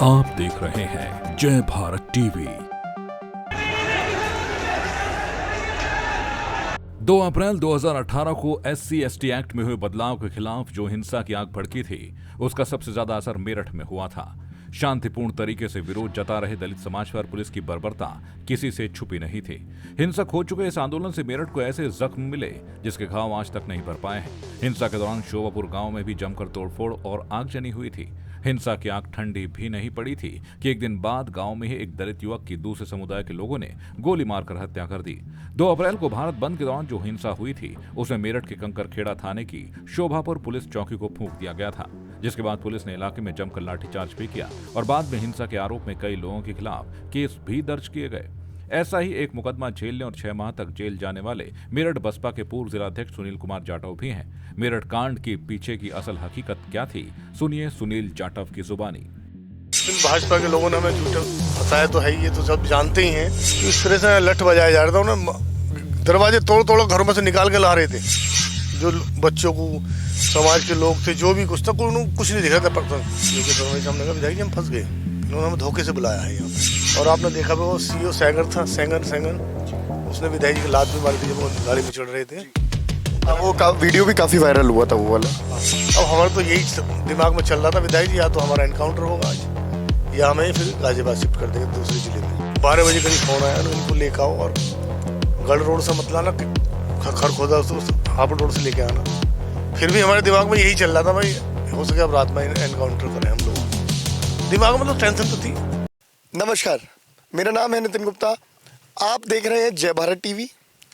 आप देख रहे हैं जय भारत टीवी। 2 अप्रैल 2018 को SC/ST एक्ट में हुए बदलाव के खिलाफ जो हिंसा की आग भड़की थी, उसका सबसे ज्यादा असर मेरठ में हुआ था। शांतिपूर्ण तरीके से विरोध जता रहे दलित समाज पर पुलिस की बर्बरता किसी से छुपी नहीं थी। हिंसक हो चुके इस आंदोलन से मेरठ को ऐसे जख्म मिले जिसके घाव आज तक नहीं भर पाए हैं। हिंसा के दौरान शोभापुर गांव में भी जमकर तोड़फोड़ और आगजनी हुई थी। हिंसा की आग ठंडी भी नहीं पड़ी थी कि एक दिन बाद गांव में ही एक दलित युवक की दूसरे समुदाय के लोगों ने गोली मारकर हत्या कर दी। 2 अप्रैल को भारत बंद के दौरान जो हिंसा हुई थी, उसमें मेरठ के कंकरखेड़ा थाने की शोभापुर पुलिस चौकी को फूंक दिया गया था, जिसके बाद पुलिस ने इलाके में जमकर लाठीचार्ज भी किया और बाद में हिंसा के आरोप में कई लोगों के खिलाफ केस भी दर्ज किए गए। ऐसा ही एक मुकदमा झेलने और 6 माह तक जेल जाने वाले मेरठ बसपा के पूर्व जिलाध्यक्ष सुनील कुमार जाटव भी हैं। मेरठ कांड के पीछे की असल हकीकत क्या थी, सुनिए सुनील जाटव की जुबानी। भाजपा के लोगों ने हमें झूठे फंसाया तो है, ये तो सब जानते ही हैं। इस तरह से लठ बजाया जा रहा था, उन्हें दरवाजे तोड़ तोड़ घरों में से निकाल के ला रहे थे। जो बच्चों को, समाज के लोग थे, जो भी कुछ था, कुछ नहीं दिख रहा था। हमने कहा विधायक जी हम फंस गए, इन्होंने हमें धोखे से बुलाया है यहाँ पे। और आपने देखा वो CO सैगर था, सेंगन, उसने विधायक जी की लात भी मारी थी जब वो गाड़ी में चढ़ रहे थे। वो वीडियो भी काफी वायरल हुआ था वो वाला। अब हमारे तो यही दिमाग में चल रहा था, विधायक जी या तो हमारा एनकाउंटर होगा आज, या हमें फिर गाजियाबाद शिफ्ट कर देंगे दूसरे जिले में। 12 बजे करीब फोन आया, उनको लेकर आओ और गढ़ रोड से मत लाना, खरखोदा हापुड़ रोड से लेके आना। फिर भी हमारे दिमाग में यही चल रहा था, भाई हो सके अब रात में एनकाउंटर करें हम लोग। दिमाग में तो टेंशन तो थी। नमस्कार, मेरा नाम है नितिन गुप्ता। आप देख रहे हैं जय भारत टीवी।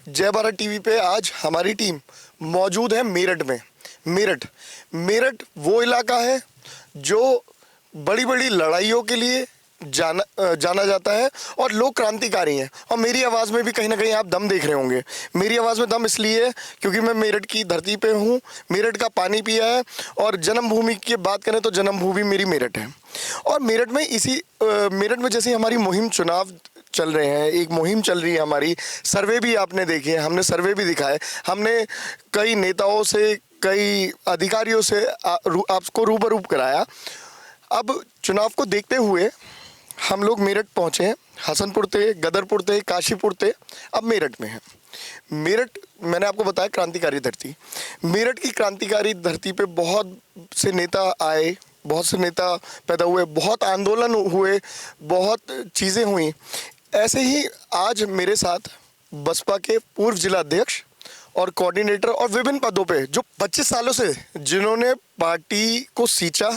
जय भारत टीवी पे आज हमारी टीम मौजूद है मेरठ में। मेरठ वो इलाका है जो बड़ी बड़ी लड़ाइयों के लिए जाना जाता है और लोग क्रांतिकारी हैं। और मेरी आवाज़ में भी कहीं ना कहीं आप दम देख रहे होंगे। मेरी आवाज़ में दम इसलिए है क्योंकि मैं मेरठ की धरती पे हूँ, मेरठ का पानी पिया है। और जन्मभूमि की बात करें तो जन्मभूमि मेरी मेरठ है। और मेरठ में जैसे हमारी मुहिम चुनाव चल रहे हैं, एक मुहिम चल रही है हमारी। सर्वे भी आपने देखे, हमने सर्वे भी दिखाए, हमने कई नेताओं से, कई अधिकारियों से आपको रूबरू कराया। अब चुनाव को देखते हुए हम लोग मेरठ पहुँचे हैं। हसनपुर थे, गदरपुर थे, काशीपुर थे, अब मेरठ में हैं। मेरठ, मैंने आपको बताया, क्रांतिकारी धरती। मेरठ की क्रांतिकारी धरती पे बहुत से नेता आए, बहुत से नेता पैदा हुए, बहुत आंदोलन हुए, बहुत चीज़ें हुई। ऐसे ही आज मेरे साथ बसपा के पूर्व जिलाध्यक्ष और कोऑर्डिनेटर और विभिन्न पदों पे जो 25 सालों से जिन्होंने पार्टी को सींचा,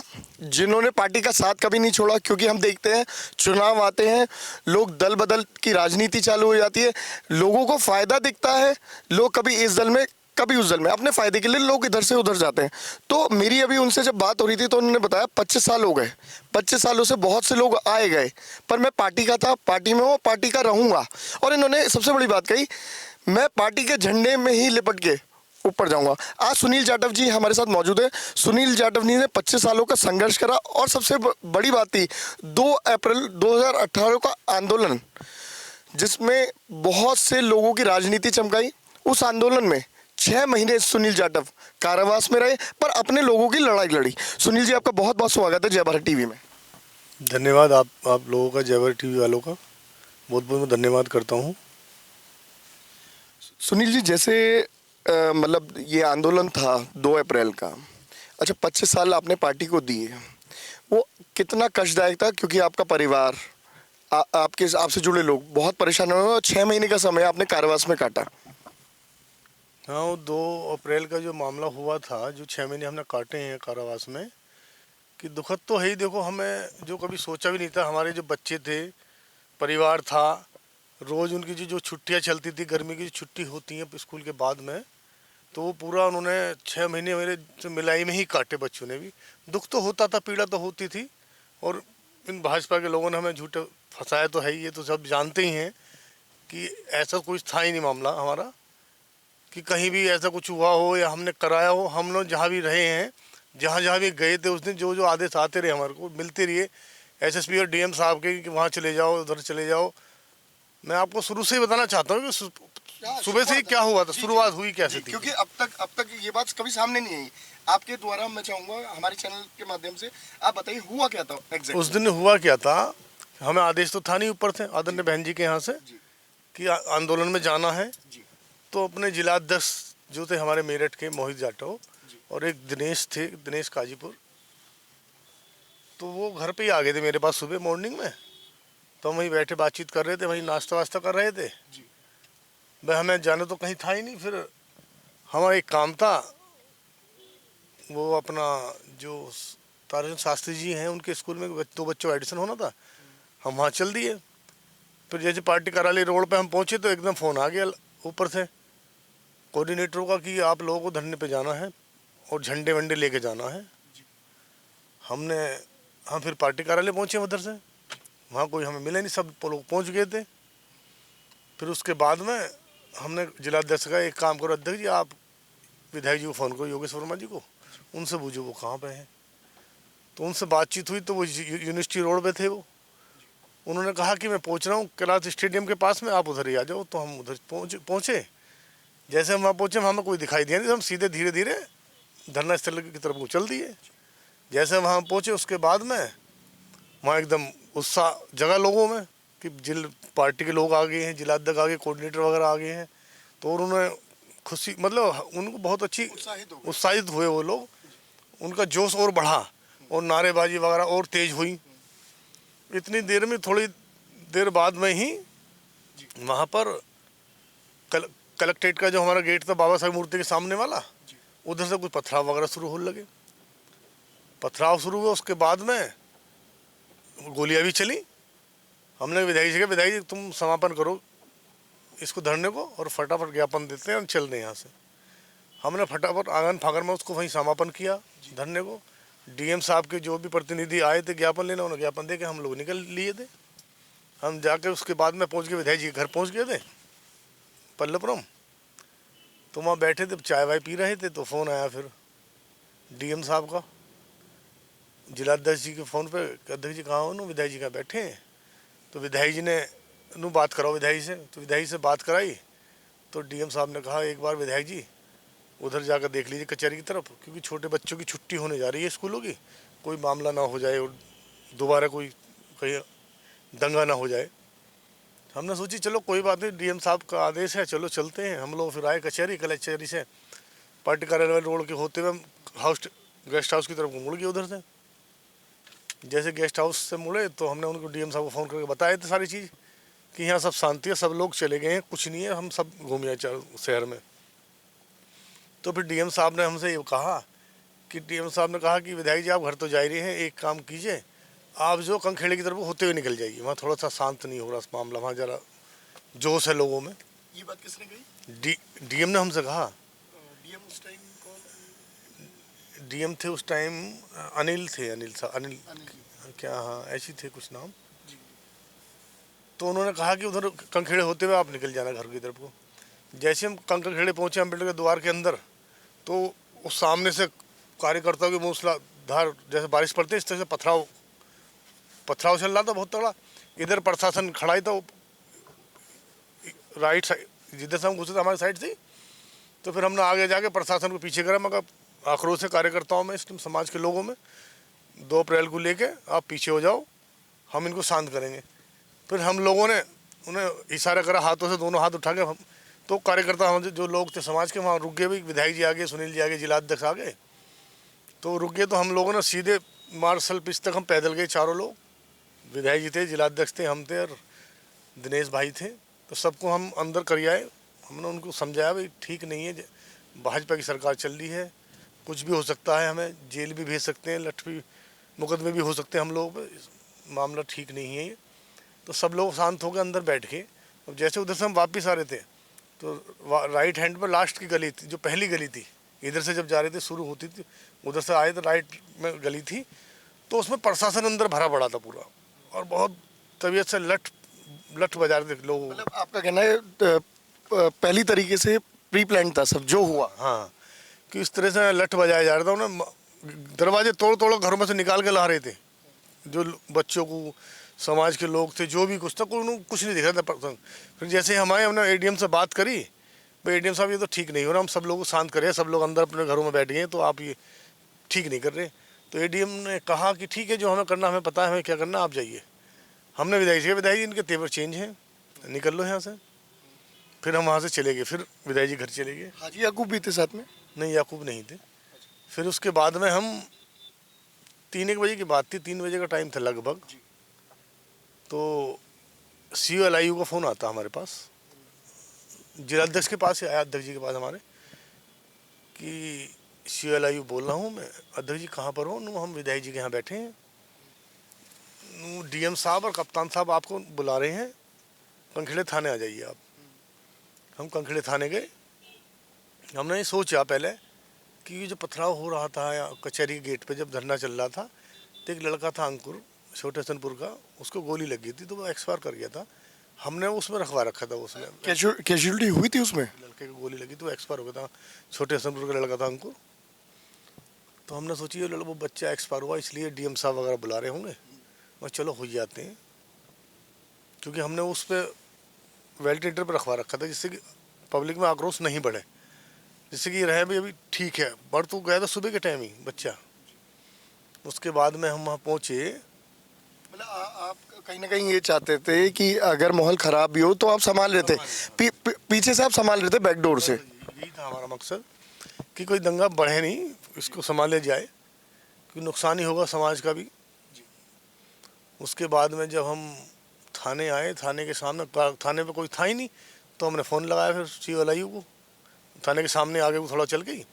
जिन्होंने पार्टी का साथ कभी नहीं छोड़ा। क्योंकि हम देखते हैं चुनाव आते हैं, लोग दल बदल की राजनीति चालू हो जाती है, लोगों को फायदा दिखता है, लोग कभी इस दल में कभी उस दल में, अपने फायदे के लिए लोग इधर से उधर जाते हैं। तो मेरी अभी उनसे जब बात हो रही थी तो उन्होंने बताया 25 साल हो गए, 25 सालों से बहुत से लोग आए गए, पर मैं पार्टी का था, पार्टी में हूँ, पार्टी का रहूँगा। और इन्होंने सबसे बड़ी बात कही, मैं पार्टी के झंडे में ही लिपट के ऊपर जाऊंगा। आज सुनील जाटव जी हमारे साथ मौजूद है। सुनील जाटव जी ने 25 सालों का संघर्ष करा और सबसे बड़ी बात थी 2 अप्रैल 2018 का आंदोलन, जिसमें बहुत से लोगों की राजनीति चमकाई। उस आंदोलन में 6 महीने सुनील जाटव कारावास में रहे, पर अपने लोगों की लड़ाई लड़ी। सुनील जी, आपका बहुत बहुत स्वागत है जय भारत टीवी में। धन्यवाद आप लोगों का, जय भारत टीवी वालों का बहुत बहुत मैं धन्यवाद करता हूँ। सुनील जी, जैसे मतलब ये आंदोलन था 2 अप्रैल का, अच्छा 25 साल आपने पार्टी को दिए, वो कितना कष्टदायक था? क्योंकि आपका परिवार, आपसे जुड़े लोग बहुत परेशान हुए और 6 महीने का समय आपने कारावास में काटा। हाँ, वो 2 अप्रैल का जो मामला हुआ था, जो 6 महीने हमने काटे हैं कारावास में, कि दुखद तो है ही। देखो, हमें जो कभी सोचा भी नहीं था, हमारे जो बच्चे थे, परिवार था, रोज़ उनकी जो छुट्टियाँ चलती थी, गर्मी की छुट्टी होती हैं स्कूल के बाद में, तो वो पूरा उन्होंने 6 महीने मेरे मिलाई में ही काटे। बच्चों ने भी दुख तो होता था, पीड़ा तो होती थी। और इन भाजपा के लोगों ने हमें झूठे फंसाया तो है, ये तो सब जानते ही हैं कि ऐसा कुछ था ही नहीं मामला हमारा कि कहीं भी ऐसा कुछ हुआ हो या हमने कराया हो। हम लोग जहाँ भी रहे हैं, जहाँ भी गए थे, उस दिन जो आदेश आते रहे हमारे को, मिलते रहिए SSP और DM साहब के कि वहाँ चले जाओ, उधर चले जाओ। मैं आपको शुरू से ही बताना चाहता हूँ कि सुबह से ही क्या हुआ था, शुरुआत हुई कैसे थी। क्योंकि अब तक ये बात कभी सामने नहीं आई। आपके द्वारा मैं चाहूंगा हमारे चैनल के माध्यम से आप बताइए हुआ क्या था एग्जैक्ट। उस दिन हुआ क्या था, हमें आदेश तो था नहीं ऊपर से आदरणीय बहन जी के यहाँ से कि आंदोलन में जाना है। तो अपने जिलाध्यक्ष जो थे हमारे मेरठ के मोहित जाटव और एक दिनेश थे, दिनेश काजीपुर, तो वो घर पे ही आ गए थे मेरे पास सुबह मॉर्निंग में। तो हम वहीं बैठे बातचीत कर रहे थे, वहीं नाश्ता वास्ता कर रहे थे। भाई हमें जाना तो कहीं था ही नहीं। फिर हमारा एक काम था, वो अपना जो ताराचंद शास्त्री जी हैं उनके स्कूल में 2 बच्चों का एडमिशन होना था, हम वहाँ चल दिए। फिर जैसे पार्टी कार्यालय रोड पे हम पहुँचे तो एकदम फ़ोन आ गया ऊपर से कोऑर्डिनेटरों का कि आप लोगों को धरने पे जाना है और झंडे वंडे लेके जाना है। हम फिर पार्टी कार्यालय पहुँचे उधर से, वहाँ कोई हमें मिले नहीं, सब लोग पहुँच गए थे। फिर उसके बाद में हमने जिलाध्यक्ष का एक काम करो अध्यक्ष जी, आप विधायक जी को फ़ोन करो, योगेश वर्मा जी को, उनसे पूछो वो कहाँ पे हैं। तो उनसे बातचीत हुई तो वो यूनिवर्सिटी रोड पे थे। वो उन्होंने कहा कि मैं पहुँच रहा हूँ कैलाश स्टेडियम के पास में, आप उधर ही आ जाओ। तो हम उधर पहुँचे। जैसे हम वहाँ पहुँचे हमें कोई दिखाई दिया नहीं, तो हम सीधे धीरे धीरे धरना स्थल की तरफ को चल दिए। जैसे वहाँ पहुँचे उसके बाद में वहाँ एकदम उत्साह जगह लोगों में कि पार्टी के लोग आ गए हैं, जिलाध्यक्ष आ गए, कोऑर्डिनेटर वगैरह आ गए हैं। तो और उन्हें खुशी, मतलब उनको बहुत अच्छी उत्साहित हुए वो लोग, उनका जोश और बढ़ा और नारेबाजी वगैरह और तेज हुई। इतनी देर में, थोड़ी देर बाद में ही वहाँ पर कलेक्ट्रेट का जो हमारा गेट था बाबा साहब मूर्ति के सामने वाला, उधर से कुछ पथराव वगैरह शुरू होने लगे। पथराव शुरू हुए, उसके बाद में गोलियां भी चली। हमने विधायक जी कहा, विधायक जी तुम समापन करो इसको धरने को और फटाफट ज्ञापन देते हैं और चल दें यहाँ से। हमने फटाफट आंगन फागन में उसको वहीं समापन किया धरने को। डीएम साहब के जो भी प्रतिनिधि आए थे ज्ञापन लेना, उन्होंने ज्ञापन दे के हम लोग निकल लिए थे। हम जाके उसके बाद में पहुँच गए, विधायक जी के घर पहुँच गए थे पल्लवपुरम। तो वहाँ बैठे थे, चाय वाय पी रहे थे, तो फ़ोन आया फिर डीएम साहब का जिलाध्यक्ष जी के फ़ोन पे, अध्यक्ष जी कहाँ हो ना, विधायक जी कहाँ बैठे हैं। तो विधायक जी ने बात कराओ विधायक से, तो विधायक से बात कराई। तो डीएम साहब ने कहा एक बार विधायक जी उधर जाकर देख लीजिए कचहरी की तरफ, क्योंकि छोटे बच्चों की छुट्टी होने जा रही है स्कूलों की, कोई मामला ना हो जाए और दोबारा कोई कहीं दंगा ना हो जाए। हमने सोची चलो कोई बात नहीं, डीएम साहब का आदेश है, चलो चलते हैं। हम लोग फिर आए कचहरी से पार्टी कार्यालय रोड के होते हुए हम गेस्ट हाउस की तरफ मुड़ गए उधर से। जैसे गेस्ट हाउस से मुड़े तो हमने उनको डीएम साहब को फ़ोन करके बताए थे सारी चीज़ कि यहाँ सब शांति है, सब लोग चले गए हैं, कुछ नहीं है, हम सब घूम आए शहर में। तो फिर डीएम साहब ने हमसे ये कहा कि विधायक जी आप घर तो जा ही रहे हैं, एक काम कीजिए, आप जो कंखेड़े की तरफ होते हुए निकल जाइए, वहाँ थोड़ा सा शांत नहीं हो रहा मामला, वहाँ ज़रा जोश है लोगों में। ये बात किसने कही? डीएम ने हमसे कहा। डीएम उस टाइम कौन? डीएम थे उस टाइम अनिल क्या, हाँ ऐसी थे कुछ नाम। तो उन्होंने कहा कि उधर कंखेड़े होते हुए आप निकल जाना घर की तरफ को। जैसे हम कंखेड़े पहुँचे अम्बेडकर के द्वार के अंदर, तो उस सामने से कार्यकर्ताओं की मूसलाधार जैसे बारिश पड़ती है इस तरह से पथराव चल रहा था बहुत तगड़ा। इधर प्रशासन खड़ा ही था राइट साइड, जिधर से हम घुसे थे हमारी साइड से। तो फिर हमने आगे जाके प्रशासन को पीछे करा, मगर आक्रोश है कार्यकर्ताओं में, इस समाज के लोगों में, 2 अप्रैल को लेके आप पीछे हो जाओ, हम इनको शांत करेंगे। फिर हम लोगों ने उन्हें इशारा करा हाथों से, दोनों हाथ उठा के। हम तो कार्यकर्ता हम जो लोग थे समाज के, वहाँ रुक गए भी, विधायक जी आ गए, सुनील जी आ गए, जिलाध्यक्ष आ गए, तो रुक गए। तो हम लोगों ने सीधे मार्शल पिच तक हम पैदल गए, चारों लोग, विधायक जी थे, जिलाध्यक्ष थे, हम थे और दिनेश भाई थे। तो सबको हम अंदर कर आए। हमने उनको समझाया भाई ठीक नहीं है, भाजपा की सरकार चल रही है, कुछ भी हो सकता है, हमें जेल भी भेज सकते हैं, लठ मुकदमे भी हो सकते हैं हम लोगों पर, मामला ठीक नहीं है ये। तो सब लोग शांत होकर अंदर बैठ के, अब जैसे उधर से हम वापस आ रहे थे तो राइट हैंड पर लास्ट की गली थी, जो पहली गली थी, इधर से जब जा रहे थे शुरू होती थी, उधर से आए तो राइट में गली थी, तो उसमें प्रशासन अंदर भरा पड़ा था पूरा, और बहुत तबीयत से लठ बजा रहे थे लोग। मतलब आपका कहना है पहली तरीके से प्री प्लान था सब जो हुआ? हाँ, कि इस तरह से लठ बजाया जा रहा था, उन्हें दरवाजे तोड़ घरों में से निकाल के ला रहे थे, जो बच्चों को, समाज के लोग थे, जो भी कुछ था, कुछ नहीं दिख रहा था। फिर जैसे हम आए, हमने एडीएम से बात करी, भाई एडीएम साहब ये तो ठीक नहीं हो रहा, हम सब लोग को शांत करें, सब लोग अंदर अपने घरों में बैठ गए, तो आप ये ठीक नहीं कर रहे। तो एडीएम ने कहा कि ठीक है, जो हमें करना हमें पता है, हमें क्या करना, आप जाइए। हमने विधायक जी, विधायक जी इनके तेवर चेंज हैं, निकल लो यहाँ से। फिर हम वहाँ से चले गए, फिर विधायक जी घर चले गए। हाजी याकूब भी थे साथ में? नहीं, याकूब नहीं थे। फिर उसके बाद में हम 3-1 बजे की बात थी, 3 बजे का टाइम था लगभग। तो COLIU का फ़ोन आता हमारे पास, जिलाध्यक्ष के पास, आया अध्यक्ष जी के पास हमारे, कि COLIU बोल रहा हूँ मैं। अध्यक्ष जी कहाँ पर हो? हम विधायक जी के यहाँ बैठे हैं, DM साहब और कप्तान साहब आपको बुला रहे हैं, कंखेड़े थाने आ जाइए आप। हम कंखेड़े थाने गए। हमने ये सोचा पहले कि ये जो पथराव हो रहा था या कचहरी के गेट पे जब धरना चल रहा था, तो एक लड़का था अंकुर, छोटे हसनपुर का, उसको गोली लगी थी, तो वो एक्सपायर कर गया था। हमने उसमें रखवा रखा था, उसमें कैजुअलिटी हुई थी उसमें? लड़के को गोली लगी तो एक्सपायर हो गया था, छोटे हसनपुर का लड़का था अंकुर। तो हमने सोची वो बच्चा एक्सपायर हुआ, इसलिए DM साहब वगैरह बुला रहे होंगे, और चलो हो जाते हैं। क्योंकि हमने उस पर वेंटिलेटर पर रखवा रखा था, जिससे कि पब्लिक में आक्रोश नहीं बढ़े, जिससे कि रहे भी अभी ठीक है। बढ़ तो गया था सुबह के टाइम ही बच्चा। उसके बाद में हम वहाँ पहुँचे। मतलब आप कहीं ना कहीं ये चाहते थे कि अगर माहौल खराब भी हो तो आप संभाल लेते, पीछे से आप संभाल लेते बैकडोर से। यही था हमारा मकसद कि कोई दंगा बढ़े नहीं, इसको संभाले जाए, क्योंकि नुकसान ही होगा समाज का भी। उसके बाद में जब हम थाने आए, थाने के सामने, थाने पे कोई था ही नहीं, तो हमने फ़ोन लगाया फिर COLIU को। थाने के सामने आगे वो थोड़ा चल गई,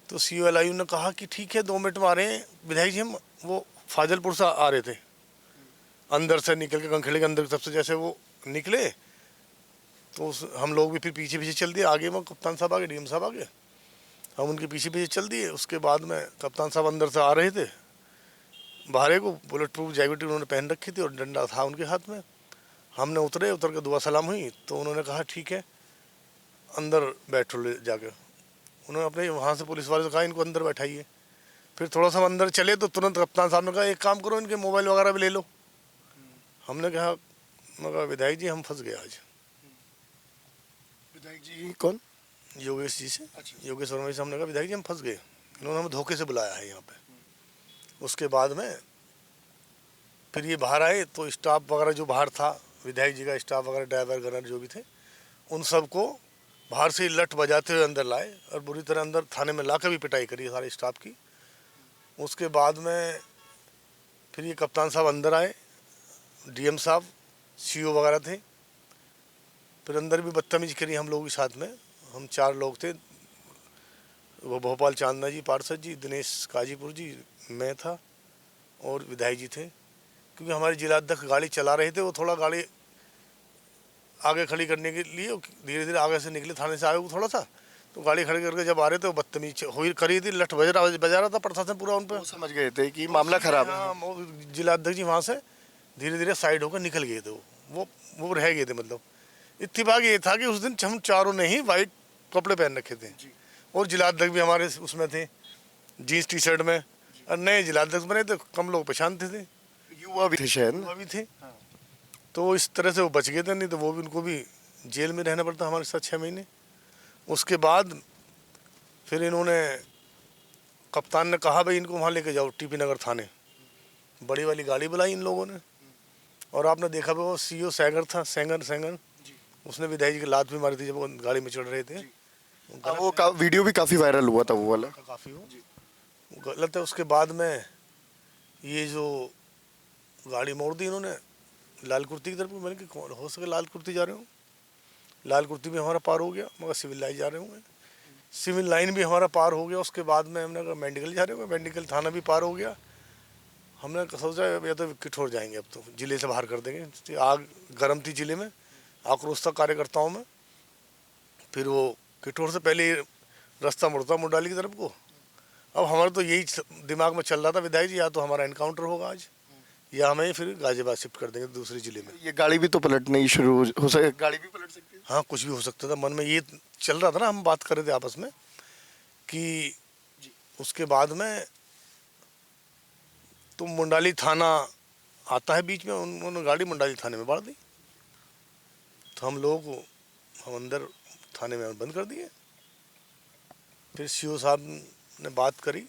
तो COLIU ने कहा कि ठीक है 2 मिनट में आ रहे हैं विधायक जी। हम वो फाजिलपुर से आ रहे थे, अंदर से निकल के, कंखेड़े के अंदर की तरफ से जैसे वो निकले, तो हम लोग भी फिर पीछे पीछे चल दिए। आगे में कप्तान साहब आगे, DM साहब आगे, हम उनके पीछे पीछे चल दिए। उसके बाद में कप्तान साहब अंदर से आ रहे थे, बाहर को बुलेट प्रूफ जैकेट उन्होंने पहन रखी थी और डंडा था उनके हाथ में। हमने उतर के दुआ सलाम हुई, तो उन्होंने कहा ठीक है अंदर बैठो ले जाके। उन्होंने अपने वहाँ से पुलिस वाले से कहा इनको अंदर बैठाइए। फिर थोड़ा सा अंदर चले तो तुरंत कप्तान साहब ने कहा एक काम करो, इनके मोबाइल वगैरह भी ले लो। हमने कहा, मगर विधायक जी हम फंस गए आज। विधायक जी कौन? योगेश जी से, योगेश वर्मा जी से हमने कहा विधायक जी हम फंस गए, इन्होंने हमें धोखे से बुलाया है यहाँ पे। उसके बाद में फिर ये बाहर आए, तो स्टाफ वगैरह जो बाहर था, विधायक जी का स्टाफ वगैरह, ड्राइवर गनर जो भी थे, उन सबको बाहर से लठ बजाते हुए अंदर लाए और बुरी तरह अंदर थाने में ला कर भी पिटाई करी सारे स्टाफ की। उसके बाद में फिर ये कप्तान साहब अंदर आए, DM साहब, CO वगैरह थे। फिर अंदर भी बदतमीजी करी हम लोगों के साथ में। हम 4 लोग थे, वो भोपाल चांदना जी, पार्षद जी, दिनेश काजीपुर जी, मैं था और विधायक जी थे। क्योंकि हमारे जिलाध्यक्ष गाड़ी चला रहे थे, वो थोड़ा गाड़ी आगे खड़ी करने के लिए धीरे धीरे आगे से निकले, थाने से आए वो थोड़ा सा, तो गाड़ी खड़ी करके जब आ रहे थे वो बदतमीजी हुई करी थी, लठ बजा रहा था प्रशासन पूरा उन पर। समझ गए थे कि मामला खराब है। जिलाध्यक्ष जी वहाँ से धीरे धीरे साइड होकर निकल गए थे, वो रह गए थे। मतलब इत्तेफाक ये था कि उस दिन हम चारों ने ही वाइट कपड़े पहन रखे थे, और जिलाध्यक्ष भी हमारे उसमें थे जीन्स T-शर्ट में, और नए जिलाध्यक्ष बने तो कम लोग पहचानते थे, युवा भी थे शायद। युवा भी थे। तो इस तरह से वो बच गए थे, नहीं तो वो भी, उनको भी जेल में रहना पड़ता हमारे साथ 6 महीने। उसके बाद फिर इन्होंने, कप्तान ने कहा भाई इनको वहाँ लेके जाओ TP नगर थाने। बड़ी वाली गाड़ी बुलाई इन लोगों ने, और आपने देखा वो CO सैगर था, सेंगर, उसने विधायक जी की लात भी मारी थी जब वो गाड़ी में चढ़ रहे थे। वो वीडियो भी काफ़ी वायरल हुआ था वो वाला। काफ़ी वो गलत है। उसके बाद में ये जो गाड़ी मोड़ दी इन्होंने लाल कुर्ती की तरफ, मैंने कि हो सके लाल कुर्ती जा रहे हो, लाल कुर्ती भी हमारा पार हो गया, मगर सिविल लाइन जा रहे होंगे, सिविल लाइन भी हमारा पार हो गया। उसके बाद में हमने कहा मेडिकल जा रहे होंगे, मेडिकल थाना भी पार हो गया। हमने सोचा या तो किठौर जाएंगे, अब तो ज़िले से बाहर कर देंगे। आग गर्म थी ज़िले में, आक्रोश था कार्यकर्ताओं में। फिर वो किठौर से पहले रास्ता मुड़ता मुंडाली की तरफ को। अब हमारे तो यही दिमाग में चल रहा था विधायक जी, या तो हमारा एनकाउंटर होगा आज, या हमें फिर गाजियाबाद शिफ्ट कर देंगे दूसरे ज़िले में। ये गाड़ी भी तो पलटनी शुरू हो सके, गाड़ी भी पलट सकती है। हाँ, कुछ भी हो सकता था, मन में ये चल रहा था ना, हम बात कर रहे थे आपस में कि उसके बाद में तो मुंडाली थाना आता है बीच में, उन्होंने गाड़ी मुंडाली थाने में बाढ़ दी, तो हम अंदर थाने में बंद कर दिए। फिर CO साहब ने बात करी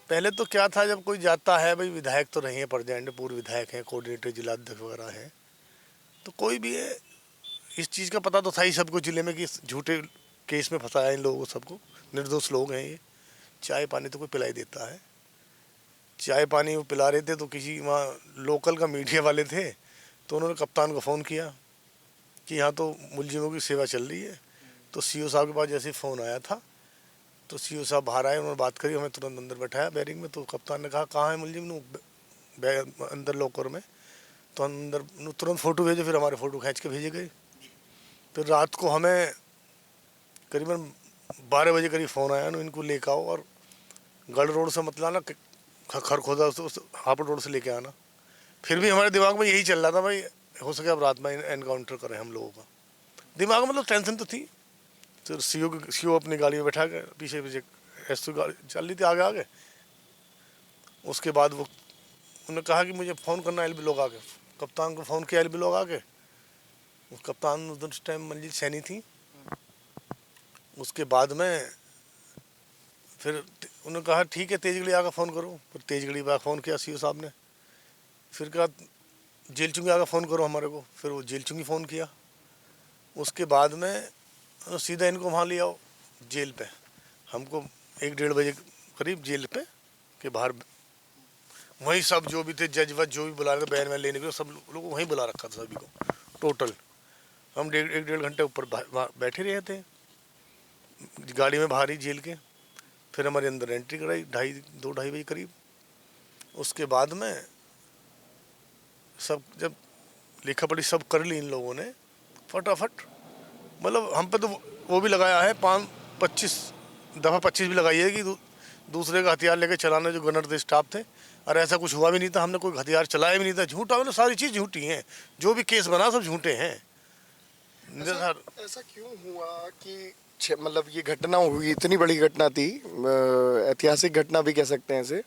पहले तो क्या था, जब कोई जाता है, भाई विधायक तो रहे हैं, प्रजेंट पूर्व विधायक हैं, कोऑर्डिनेटर जिलाध्यक्ष वगैरह हैं, तो कोई भी है, इस चीज़ का पता तो था ही सबको जिले में कि इस झूठे केस में फंसाया इन लोगों को, सबको, निर्दोष लोग हैं ये। चाय पानी तो कोई पिला ही देता है। चाय पानी वो पिला रहे थे, तो किसी वहाँ लोकल का मीडिया वाले थे, तो उन्होंने कप्तान को फ़ोन किया कि यहाँ तो मुलजिमों की सेवा चल रही है। तो सीओ साहब के पास जैसे फ़ोन आया था, तो सीओ साहब बाहर आए, उन्होंने बात करी, हमें तुरंत अंदर बैठाया बैरिंग में। तो कप्तान ने कहा कहाँ है मुलजिम, अंदर लॉकर में। तो अंदर तुरंत फ़ोटो भेजे, फिर हमारे फ़ोटो खींच के भेजे गए। फिर रात को हमें करीबन 12 बजे करीब फ़ोन आया ना, इनको लेकर आओ और गढ़ रोड से मत लाना, खरखोदा हापुड़ रोड से लेके आना। फिर भी हमारे दिमाग में यही चल रहा था, भाई हो सके अब रात में एनकाउंटर करें हम लोगों का। दिमाग में मतलब टेंशन तो थी। तो सीओ अपनी गाड़ी में बैठा के पीछे पीछे एसओ गाड़ी चल रही थी आगे आगे। उसके बाद वो उन्होंने कहा कि मुझे फ़ोन करना एलबी लोग आके। कप्तान को फ़ोन किया एलबी लोग आके। उस कप्तान उस टाइम मंजिल सैनी थी। उसके बाद में फिर उन्होंने कहा ठीक है तेजगढ़ी आकर फ़ोन करो। फिर तेजगढ़ी पर फ़ोन किया सीओ साहब ने। फिर कहा जेल चुंगी आकर फ़ोन करो हमारे को। फिर वो जेल चुंगी फ़ोन किया। उसके बाद में सीधा इनको वहाँ ले आओ जेल पे। हमको 1-1:30 बजे करीब जेल पे के बाहर वहीं सब जो भी थे, जज वज जो भी बुला रहे थे बयान में लेने के लिए, सब लोग वहीं बुला रखा था सभी को टोटल। हम 1-1:30 घंटे ऊपर बैठे रहे थे गाड़ी में बाहर ही जेल के। फिर हमारे अंदर एंट्री कराई 2-2:30 बजे करीब। उसके बाद में सब जब लिखा पढ़ी सब कर ली इन लोगों ने फटाफट। मतलब हम पे तो वो भी लगाया है 25 दफ़ा 25 भी लगाई है कि दूसरे का हथियार लेके चलाने जो गनर थे, स्टाफ थे। और ऐसा कुछ हुआ भी नहीं था, हमने कोई हथियार चलाया भी नहीं था। झूठा, मतलब सारी चीज़ झूठी हैं, जो भी केस बना सब झूठे हैं। ऐसा क्यों हुआ कि मतलब ये घटना हुई, इतनी बड़ी घटना थी, ऐतिहासिक घटना भी कह सकते हैं इसे।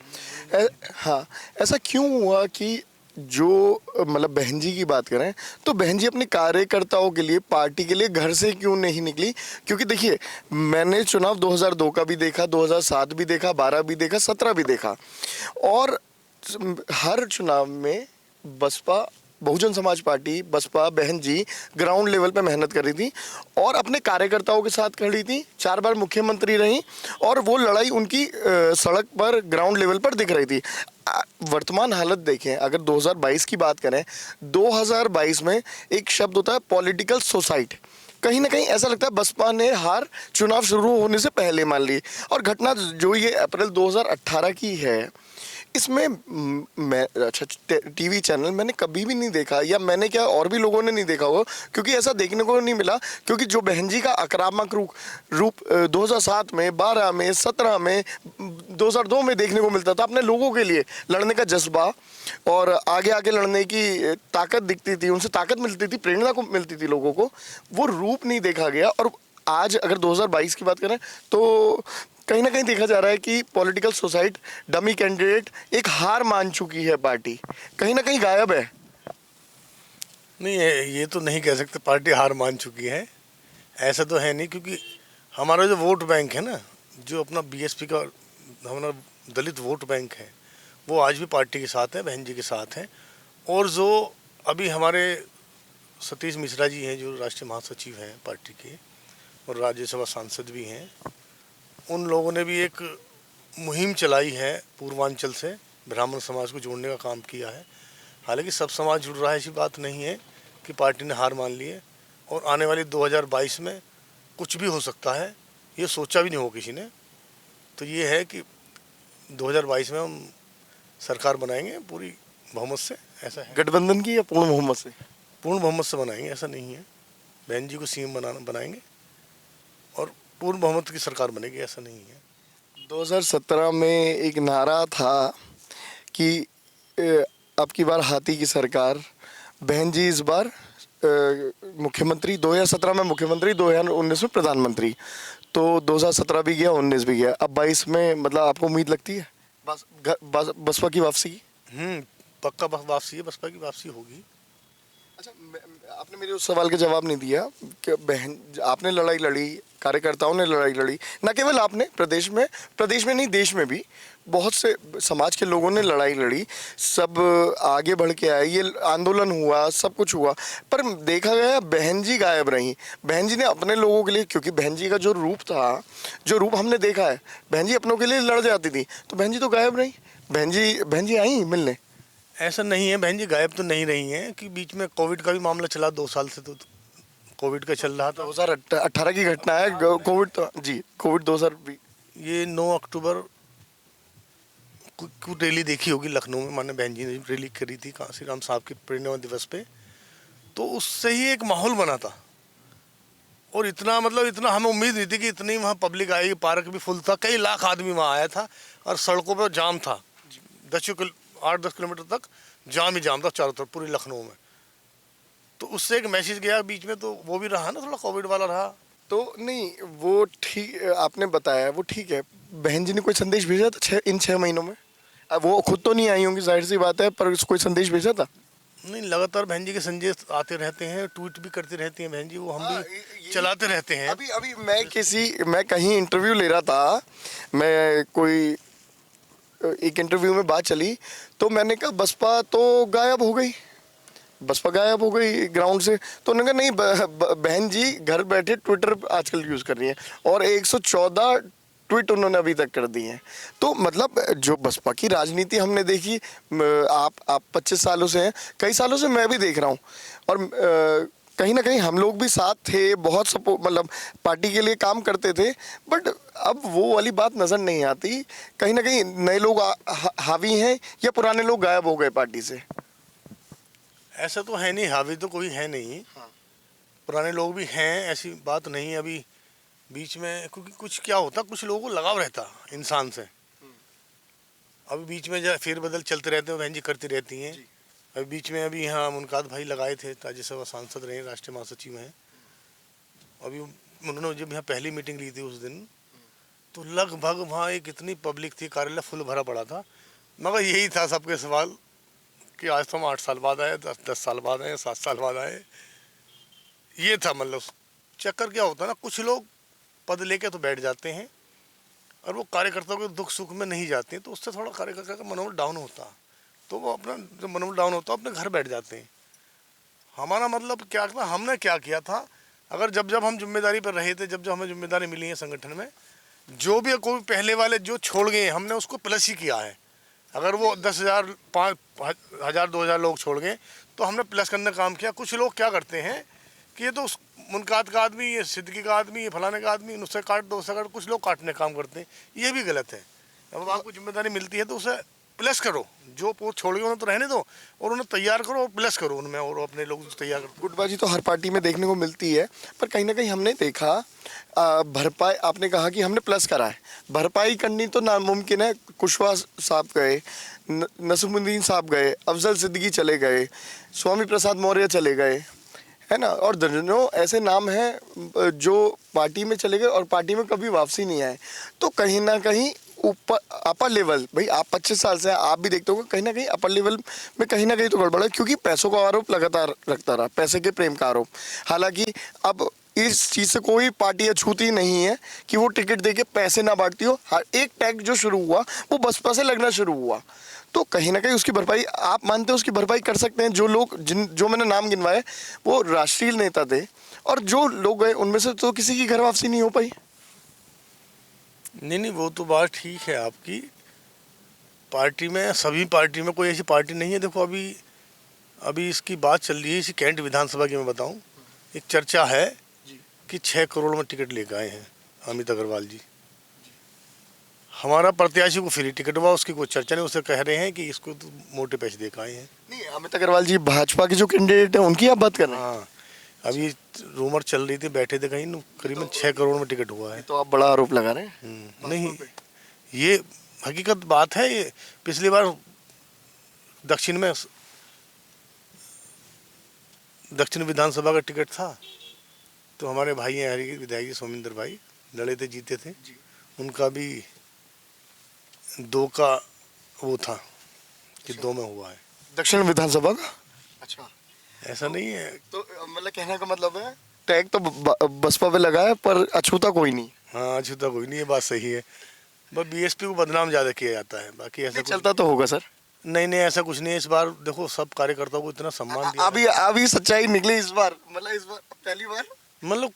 हाँ, ऐसा क्यों हुआ कि जो मतलब बहन जी की बात करें तो बहन जी अपने कार्यकर्ताओं के लिए, पार्टी के लिए घर से क्यों नहीं निकली? क्योंकि देखिए, मैंने चुनाव 2002 का भी देखा, 2007 भी देखा, 12 भी देखा, 17 भी देखा, और हर चुनाव में बसपा, बहुजन समाज पार्टी, बसपा, बहन जी ग्राउंड लेवल पे मेहनत कर रही थी और अपने कार्यकर्ताओं के साथ खड़ी थी। 4 बार मुख्यमंत्री रही और वो लड़ाई उनकी सड़क पर, ग्राउंड लेवल पर दिख रही थी। वर्तमान हालत देखें, अगर 2022 की बात करें, 2022 में एक शब्द होता है पॉलिटिकल सुसाइड। कहीं ना कहीं ऐसा लगता है बसपा ने हार चुनाव शुरू होने से पहले मान ली। और घटना जो ये अप्रैल 2018 की है, इसमें मैं, अच्छा, टीवी चैनल मैंने कभी भी नहीं देखा, या मैंने क्या और भी लोगों ने नहीं देखा होगा, क्योंकि ऐसा देखने को नहीं मिला। क्योंकि जो बहन जी का आक्रामक रूप 2007 में, 12 में, 17 में, 2002 में देखने को मिलता था, अपने लोगों के लिए लड़ने का जज्बा और आगे आगे लड़ने की ताकत दिखती थी, उनसे ताकत मिलती थी, प्रेरणा को मिलती थी लोगों को, वो रूप नहीं देखा गया। और आज अगर 2022 की बात करें तो कहीं ना कहीं देखा जा रहा है कि पॉलिटिकल सुसाइड, डमी कैंडिडेट, एक हार मान चुकी है पार्टी, कहीं ना कहीं गायब है। नहीं, ये तो नहीं कह सकते पार्टी हार मान चुकी है, ऐसा तो है नहीं। क्योंकि हमारा जो वोट बैंक है ना, जो अपना बीएसपी का हमारा दलित वोट बैंक है, वो आज भी पार्टी के साथ है, बहन जी के साथ है। और जो अभी हमारे सतीश मिश्रा जी हैं, जो राष्ट्रीय महासचिव हैं पार्टी के और राज्यसभा सांसद भी हैं, उन लोगों ने भी एक मुहिम चलाई है, पूर्वांचल से ब्राह्मण समाज को जोड़ने का काम किया है। हालांकि सब समाज जुड़ रहा है, ऐसी बात नहीं है कि पार्टी ने हार मान ली है। और आने वाली 2022 में कुछ भी हो सकता है, ये सोचा भी नहीं हो किसी ने। तो ये है कि 2022 में हम सरकार बनाएंगे पूरी बहुमत से, ऐसा है। गठबंधन की या पूर्ण बहुमत से? पूर्ण बहुमत से बनाएंगे, ऐसा नहीं है। बहन जी को सीएम बनाएंगे और पूर्ण बहुमत की सरकार बनेगी, ऐसा नहीं है। 2017 में एक नारा था कि अब की बार हाथी की सरकार, बहन जी इस बार मुख्यमंत्री, 2017 में मुख्यमंत्री, 2019 में प्रधानमंत्री। तो 2017 भी गया, 19 भी गया, अब 22 में मतलब आपको उम्मीद लगती है बसपा की वापसी की? पक्का वापसी है, बसपा की वापसी होगी। अच्छा, आपने मेरे उस सवाल का जवाब नहीं दिया कि बहन आपने लड़ाई लड़ी, कार्यकर्ताओं ने लड़ाई लड़ी, न केवल आपने, प्रदेश में नहीं देश में भी बहुत से समाज के लोगों ने लड़ाई लड़ी, सब आगे बढ़ के आए, ये आंदोलन हुआ, सब कुछ हुआ, पर देखा गया बहन जी गायब रही। बहन जी ने अपने लोगों के लिए, क्योंकि बहन जी का जो रूप था, जो रूप हमने देखा है, बहन जी अपनों के लिए लड़ जाती थी, तो बहन जी तो गायब रही। बहन जी आई मिलने? ऐसा नहीं है, बहन जी गायब तो नहीं रही हैं कि बीच में कोविड का भी मामला चला 2 साल से, तो कोविड का चल रहा था। 2018 की घटना है, कोविड तो जी, कोविड 2020। ये 9 अक्टूबर को रैली देखी होगी लखनऊ में, माननीय बहन जी ने रैली करी थी कांसी राम साहब के परिनिर्वाण दिवस पे, तो उससे ही एक माहौल बना था। और इतना मतलब इतना हमें उम्मीद नहीं थी कि इतनी वहाँ पब्लिक आएगी, पार्क भी फुल था, कई लाख आदमी वहाँ आया था, और सड़कों पर जाम था, 8-10 किलोमीटर तक जाम ही जाम था चारों तरफ पूरी लखनऊ में। तो उससे एक मैसेज गया बीच में, तो वो भी रहा ना, थोड़ा कोविड वाला रहा। तो नहीं, वो ठीक आपने बताया, वो ठीक है। बहन जी ने कोई संदेश भेजा था इन 6 महीनों में? अब वो खुद तो नहीं आई होंगी, जाहिर सी बात है, पर कोई संदेश भेजा था? नहीं, लगातार बहन जी के संदेश आते रहते हैं, ट्वीट भी करती रहती हैं बहन जी, वो हम भी चलाते रहते हैं। अभी अभी मैं कहीं इंटरव्यू ले रहा था, मैं कोई एक इंटरव्यू में बात चली, तो मैंने कहा बसपा तो गायब हो गई, बसपा गायब हो गई ग्राउंड से, तो उन्होंने कहा नहीं, बहन जी घर बैठे ट्विटर आजकल यूज़ कर रही हैं, और 114 ट्वीट उन्होंने अभी तक कर दिए हैं। तो मतलब जो बसपा की राजनीति हमने देखी, आप 25 सालों से हैं, कई सालों से मैं भी देख रहा हूँ, और कहीं ना कहीं हम लोग भी साथ थे, बहुत सपोर्ट, मतलब पार्टी के लिए काम करते थे, बट अब वो वाली बात नज़र नहीं आती। कहीं ना कहीं नए लोग हावी हैं, या पुराने लोग गायब हो गए पार्टी से? ऐसा तो है नहीं, हावी तो कोई है नहीं। हाँ। पुराने लोग भी हैं, ऐसी बात नहीं है। अभी बीच में क्योंकि कुछ क्या होता, कुछ लोगों को लगाव रहता इंसान से, अभी बीच में जो फेरबदल चलते रहते हैं, बहन जी करती रहती हैं। अभी बीच में अभी यहाँ मुनकात भाई लगाए थे, राज्यसभा सांसद रहे, राष्ट्रीय महासचिव हैं। अभी उन्होंने जब यहाँ पहली मीटिंग ली थी उस दिन, तो लगभग वहाँ एक इतनी पब्लिक थी, कार्यालय फुल भरा पड़ा था, मगर यही था सबके सवाल कि आज तो हम 8 साल बाद आए, 10 साल बाद आए, 7 साल बाद आए, ये था। मतलब चक्कर क्या होता है ना, कुछ लोग पद लेके तो बैठ जाते हैं, और वो कार्यकर्ताओं के दुख सुख में नहीं जाते हैं, तो उससे थोड़ा कार्यकर्ता का मनोबल डाउन होता है, तो वो अपना जब मनोबल डाउन होता है अपने घर बैठ जाते हैं। हमारा मतलब क्या था, हमने क्या किया था, अगर जब जब हम जिम्मेदारी पर रहे थे, जब जब हमें जिम्मेदारी मिली है संगठन में, जो भी कोई पहले वाले जो छोड़ गए हमने उसको प्लस ही किया है। अगर वो 10,000 5,000 2,000 लोग छोड़ गए तो हमने प्लस करने का काम किया। कुछ लोग क्या करते हैं कि ये तो मुनकात का आदमी, ये सिद्दीकी का आदमी, ये फलाने का आदमी, उससे काट दो, उससे काट, कुछ लोग काटने का काम करते हैं, ये भी गलत है। अब आपको जिम्मेदारी मिलती है तो उसे प्लस करो, जो पोस्ट छोड़ गए उन्हें तो रहने दो, और उन्हें तैयार करो और प्लस करो उनमें, और अपने लोग तैयार करो। गुटबाजी तो हर पार्टी में देखने को मिलती है, पर कहीं ना कहीं हमने देखा भरपाई, आपने कहा कि हमने प्लस करा है, भरपाई करनी तो नामुमकिन है। कुशवाहा साहब गए, नसीमुद्दीन साहब गए, अफजल सिद्दीकी चले गए, स्वामी प्रसाद मौर्य चले गए, है ना, और दर्जनों ऐसे नाम हैं जो पार्टी में चले गए और पार्टी में कभी वापसी नहीं आए। तो कहीं ना कहीं ऊपर अपर लेवल, भाई आप 25 साल से आप भी देखते हो, कहीं ना कहीं अपर लेवल में कहीं ना कहीं तो गड़बड़ है, क्योंकि पैसों का आरोप लगातार लगता रहा, पैसे के प्रेम का आरोप। हालांकि अब इस चीज़ से कोई पार्टी अछूती नहीं है कि वो टिकट देके पैसे ना बांटती हो। हर एक टैग जो शुरू हुआ वो बसपा से लगना शुरू हुआ, तो कहीं ना कहीं उसकी भरपाई आप मानते हो, उसकी भरपाई कर सकते हैं? जो लोग जो मैंने नाम गिनवाए वो राष्ट्रीय नेता थे, और जो लोग गए उनमें से तो किसी की घर वापसी नहीं हो पाई। नहीं, वो तो बात ठीक है आपकी। पार्टी में, सभी पार्टी में कोई ऐसी पार्टी नहीं है। देखो अभी इसकी बात चल रही है, इसी कैंट विधानसभा की मैं बताऊं, एक चर्चा है कि 6 करोड़ में टिकट लेकर आए हैं अमित अग्रवाल जी। हमारा प्रत्याशी को फ्री टिकट हुआ, उसकी कोई चर्चा नहीं, उसे कह रहे हैं कि इसको तो मोटे पैसे देकर आए हैं। नहीं, अमित अग्रवाल जी भाजपा के जो कैंडिडेट है उनकी आप बात कर रहे हैं? हाँ, अभी रूमर चल रही थी, बैठे थे कहीं, करीबन 6 करोड़ में टिकट हुआ है। तो आप बड़ा आरोप लगा रहे हैं। नहीं, ये हकीकत बात है। ये पिछली बार दक्षिण विधानसभा का टिकट था, तो हमारे भाई हैं हरी विधायक जी सोमेंद्र भाई लड़े थे, जीते थे, उनका भी 2 का वो था कि 2 में हुआ है। दक्षिण विधानसभा का? अच्छा। ऐसा नहीं है। तो मतलब कहने का मतलब है टैग तो बसपा पे लगा है पर अछूता कोई नहीं। हाँ, अछूता कोई नहीं, ये बात सही है। बस बीएसपी को बदनाम ज़्यादा किया जाता है, बाकी ऐसा नहीं कुछ चलता तो होगा सर। नहीं। नहीं, ऐसा कुछ नहीं है। इस बार देखो सब कार्यकर्ताओं को इतना सम्मान दिया अभी है। अभी सच्चाई निकली इस बार, मतलब इस बार पहली बार। मतलब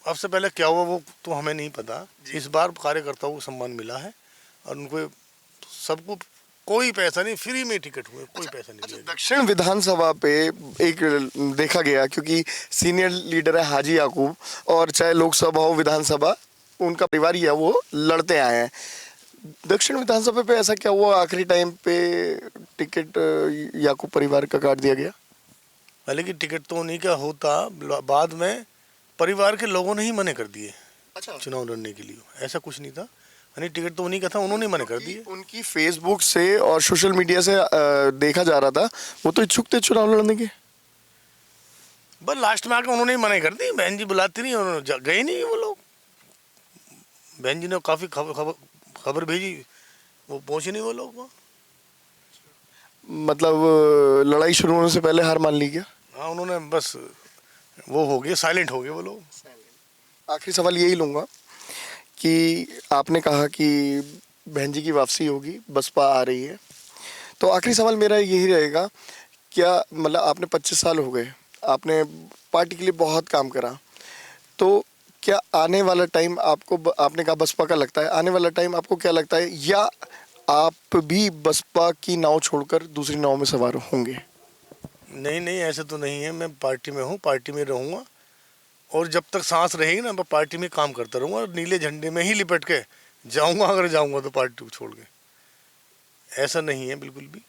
अब से पहले क्या हुआ वो तो हमें नहीं पता। इस बार कार्यकर्ताओं को सम्मान मिला है और उनको सबको कोई पैसा नहीं, फ्री में टिकट हुए, कोई पैसा नहीं अच्छा, दिया। दक्षिण विधानसभा पे एक देखा गया, क्योंकि सीनियर लीडर है हाजी याकूब, और चाहे लोकसभा हो विधानसभा उनका परिवार ही है, वो लड़ते आए हैं। दक्षिण विधानसभा पे ऐसा क्या हुआ आखिरी टाइम पे टिकट याकूब परिवार का काट दिया गया? हालांकि टिकट तो उन्हीं का होता, बाद में परिवार के लोगों ने ही मने कर दिए अच्छा, चुनाव लड़ने के लिए। ऐसा कुछ नहीं था, यानी टिकट तो उन्हीं का था, उन्होंने मने कर दिए। उनकी फेसबुक से और सोशल मीडिया से देखा जा रहा था वो तो इच्छुक थे चुनाव लड़ने के। बस लास्ट में आके उन्होंने ही मना कर दी। बहन जी बुलाती नहीं, उन्होंने गए नहीं वो लोग। बहन जी ने काफ़ी खबर भेजी, वो पहुंचे नहीं वो लोग वहाँ। मतलब लड़ाई शुरू होने से पहले हार मान ली क्या? हाँ, उन्होंने बस वो हो गए, साइलेंट हो गए वो लोग। आखिरी सवाल यही लूँगा कि आपने कहा कि बहन जी की वापसी होगी, बसपा आ रही है, तो आखिरी सवाल मेरा यही रहेगा, क्या मतलब आपने 25 साल हो गए, आपने पार्टी के लिए बहुत काम करा, तो क्या आने वाला टाइम आपको आपने कहा बसपा का लगता है, आने वाला टाइम आपको क्या लगता है, या आप भी बसपा की नाव छोड़कर दूसरी नाव में सवार होंगे? नहीं नहीं, ऐसा तो नहीं है। मैं पार्टी में हूँ, पार्टी में रहूँगा, और जब तक सांस रहेगी ना मैं पार्टी में काम करता रहूँगा, और नीले झंडे में ही लिपट के जाऊँगा, अगर जाऊँगा तो पार्टी को छोड़ के। ऐसा नहीं है बिल्कुल भी।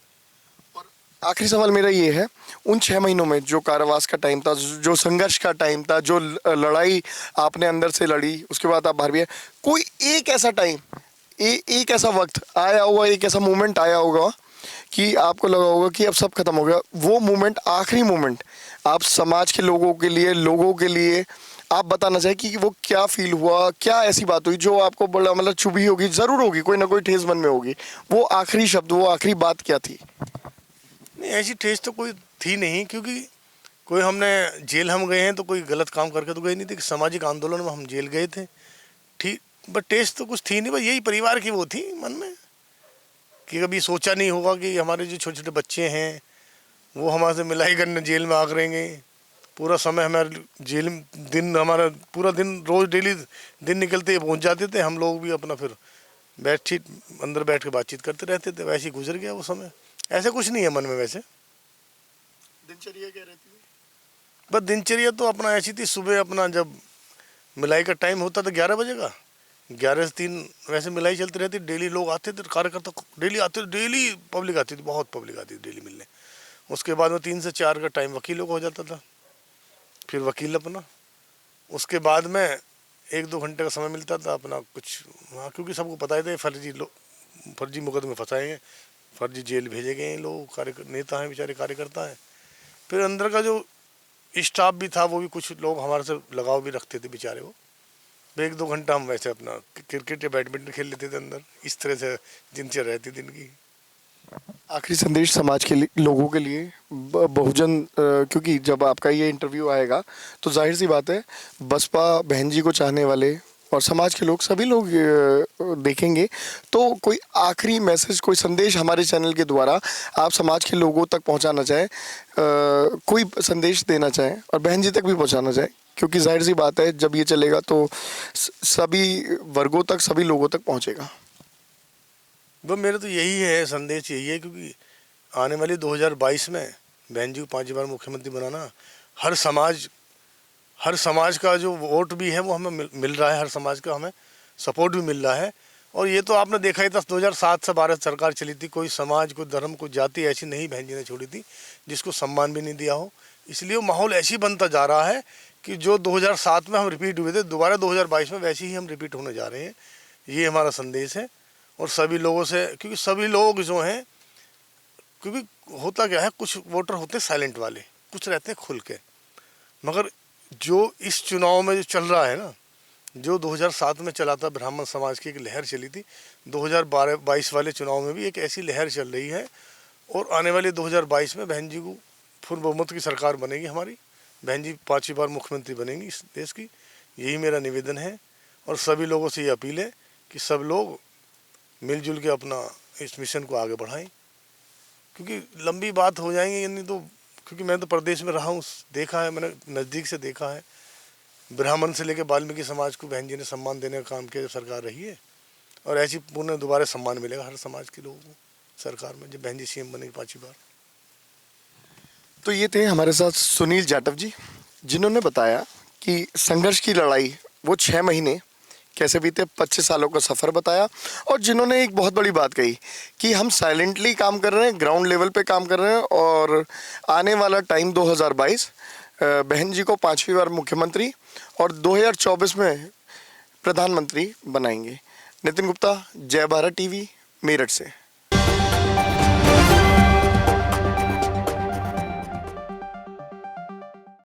आखिरी सवाल मेरा ये है, उन 6 महीनों में जो कारावास का टाइम था, जो संघर्ष का टाइम था, जो लड़ाई आपने अंदर से लड़ी, उसके बाद आप बाहर भी आए, कोई एक ऐसा टाइम, एक ऐसा वक्त आया होगा, एक ऐसा मोमेंट आया होगा कि आपको लगा होगा कि अब सब खत्म हो गया, वो मोमेंट, आखिरी मोमेंट आप समाज के लोगों के लिए आप बताना चाहें कि वो क्या फील हुआ, क्या ऐसी बात हुई जो आपको बड़ा मतलब चुभी होगी, जरूर होगी, कोई ना कोई ठेस मन में होगी, वो आखिरी शब्द, वो आखिरी बात क्या थी? नहीं, ऐसी टेस्ट तो कोई थी नहीं, क्योंकि कोई हमने जेल हम गए हैं तो कोई गलत काम करके तो गए नहीं थे। कि सामाजिक आंदोलन में हम जेल गए थे, ठीक, बट टेस्ट तो कुछ थी नहीं। बस यही परिवार की वो थी मन में, कि कभी सोचा नहीं होगा कि हमारे जो छोटे छोटे बच्चे हैं वो हमारे से मिलाई करने जेल में आ करेंगे। पूरा समय हमारे जेल दिन, हमारा पूरा दिन रोज़ डेली दिन निकलते ही पहुँच जाते थे। हम लोग भी अपना फिर अंदर बैठ के बातचीत करते रहते थे। वैसे ही गुजर गया वो समय। ऐसा कुछ नहीं है मन में। वैसे दिनचर्या क्या रहती है? बस दिनचर्या तो अपना ऐसी थी, सुबह अपना जब मिलाई का टाइम होता था 11 बजे का, 11 से 3 वैसे मिलाई चलती रहती। डेली लोग आते थे, कार्यकर्ता डेली आते थे, डेली पब्लिक आती थी, बहुत पब्लिक आती थी डेली मिलने। उसके बाद में 3 से 4 का टाइम वकीलों का हो जाता था, फिर वकील अपना। उसके बाद में 1-2 घंटे का समय मिलता था अपना कुछ वहाँ, क्योंकि सबको पता ही था फर्जी मुकदमे फंसाएंगे, फर्जी जेल भेजे गए हैं लोग, नेता हैं बेचारे, कार्यकर्ता हैं। फिर अंदर का जो स्टाफ भी था वो भी कुछ लोग हमारे से लगाव भी रखते थे बेचारे। वो 1-2 घंटा हम वैसे अपना क्रिकेट या बैडमिंटन खेल लेते थे अंदर। इस तरह से दिनचर्या रहती दिन की। आखिरी संदेश समाज के लिए, लोगों के लिए, बहुजन, क्योंकि जब आपका ये इंटरव्यू आएगा तो जाहिर सी बात है बसपा बहन जी को चाहने वाले और समाज के लोग, सभी लोग देखेंगे, तो कोई आखिरी मैसेज, कोई संदेश हमारे चैनल के द्वारा आप समाज के लोगों तक पहुंचाना चाहें, कोई संदेश देना चाहें और बहन जी तक भी पहुंचाना चाहें, क्योंकि जाहिर सी बात है जब ये चलेगा तो सभी वर्गों तक, सभी लोगों तक पहुंचेगा। वो मेरा तो यही है, संदेश यही है, क्योंकि आने वाली 2022 में बहन जी को 5 बार मुख्यमंत्री बनाना, हर समाज का जो वोट भी है वो हमें मिल रहा है, हर समाज का हमें सपोर्ट भी मिल रहा है। और ये तो आपने देखा ही था, 2007 से भारत सरकार चली थी, कोई समाज, कोई धर्म, कोई जाति ऐसी नहीं बहन जी ने छोड़ी थी जिसको सम्मान भी नहीं दिया हो। इसलिए वो माहौल ऐसी बनता जा रहा है कि जो 2007 में हम रिपीट हुए थे, दोबारा 2022 में वैसे ही हम रिपीट होने जा रहे हैं। ये हमारा संदेश है। और सभी लोगों से, क्योंकि सभी लोग जो हैं, क्योंकि होता क्या है, कुछ वोटर होते साइलेंट वाले, कुछ रहते हैं खुल के, मगर जो इस चुनाव में जो चल रहा है ना, जो 2007 में चला था, ब्राह्मण समाज की एक लहर चली थी, 2022 वाले चुनाव में भी एक ऐसी लहर चल रही है। और आने वाले 2022 में बहन जी को पूर्ण बहुमत की सरकार बनेगी हमारी, बहन जी 5वीं बार मुख्यमंत्री बनेंगी इस देश की। यही मेरा निवेदन है और सभी लोगों से ये अपील है कि सब लोग मिलजुल के अपना इस मिशन को आगे बढ़ाएं, क्योंकि लंबी बात हो जाएंगी नहीं तो, क्योंकि मैं तो प्रदेश में रहा हूँ, देखा है, मैंने नज़दीक से देखा है। ब्राह्मण से लेकर वाल्मीकि समाज को बहन जी ने सम्मान देने का काम किया जब सरकार रही है, और ऐसी पूर्ण दोबारा सम्मान मिलेगा हर समाज के लोगों को सरकार में जब बहन जी सीएम बनेगी 5वीं बार। तो ये थे हमारे साथ सुनील जाटव जी, जिन्होंने बताया कि संघर्ष की लड़ाई वो 6 महीने कैसे बीते, 25 सालों का सफ़र बताया, और जिन्होंने एक बहुत बड़ी बात कही कि हम साइलेंटली काम कर रहे हैं, ग्राउंड लेवल पे काम कर रहे हैं, और आने वाला टाइम 2022 बहन जी को 5वीं बार मुख्यमंत्री और 2024 में प्रधानमंत्री बनाएंगे। नितिन गुप्ता, जय भारत टीवी, मेरठ से।